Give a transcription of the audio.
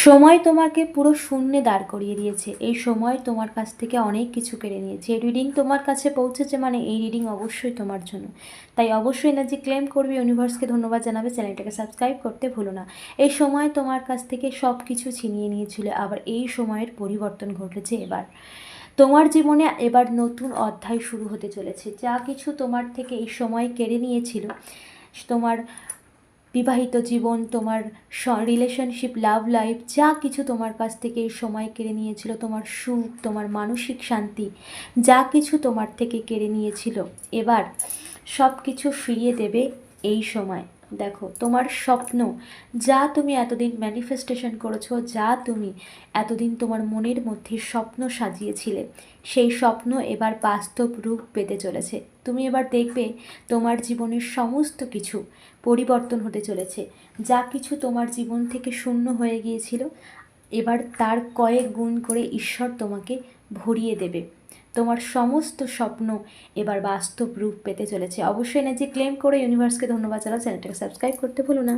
সময় তোমাকে পুরো শূন্যে দাঁড় করিয়ে দিয়েছে। এই সময় তোমার কাছ থেকে অনেক কিছু কেড়ে নিয়েছে। এই রিডিং তোমার কাছে পৌঁছেছে মানে এই রিডিং অবশ্যই তোমার জন্য। তাই অবশ্যই এনার্জি ক্লেম করবে, ইউনিভার্সকে ধন্যবাদ জানাবে, চ্যানেলটাকে সাবস্ক্রাইব করতে ভুলো না। এই সময় তোমার কাছ থেকে সব কিছু ছিনিয়ে নিয়েছিল, আবার এই সময়ের পরিবর্তন ঘটেছে। এবার তোমার জীবনে এবার নতুন অধ্যায় শুরু হতে চলেছে। যা কিছু তোমার থেকে এই সময় কেড়ে নিয়েছিল, তোমার বিবাহিত জীবন, তোমার রিলেশনশিপ, লাভ লাইফ, যা কিছু তোমার কাছ থেকে এই সময় কেড়ে নিয়েছিল, তোমার সুখ, তোমার মানসিক শান্তি, যা কিছু তোমার থেকে কেড়ে নিয়েছিল, এবার সব কিছু ফিরিয়ে দেবে এই সময়। দেখো, তোমার স্বপ্ন, যা তুমি এতদিন ম্যানিফেস্টেশন করেছো, যা তুমি এতদিন তোমার মনের মধ্যে স্বপ্ন সাজিয়েছিলে, সেই স্বপ্ন এবার বাস্তব রূপ পেতে চলেছে। তুমি এবার দেখবে তোমার জীবনের সমস্ত কিছু পরিবর্তন হতে চলেছে। যা কিছু তোমার জীবন থেকে শূন্য হয়ে গিয়েছিল, এবার তার কয়েক গুণ করে ঈশ্বর তোমাকে ভরিয়ে দেবে। তোমার সমস্ত স্বপ্ন এবার বাস্তব রূপ পেতে চলেছে। অবশ্যই এনার্জি ক্লেম করে ইউনিভার্সকে ধন্যবাদ জানাও, চ্যানেলটাকে সাবস্ক্রাইব করতে ভুলো না।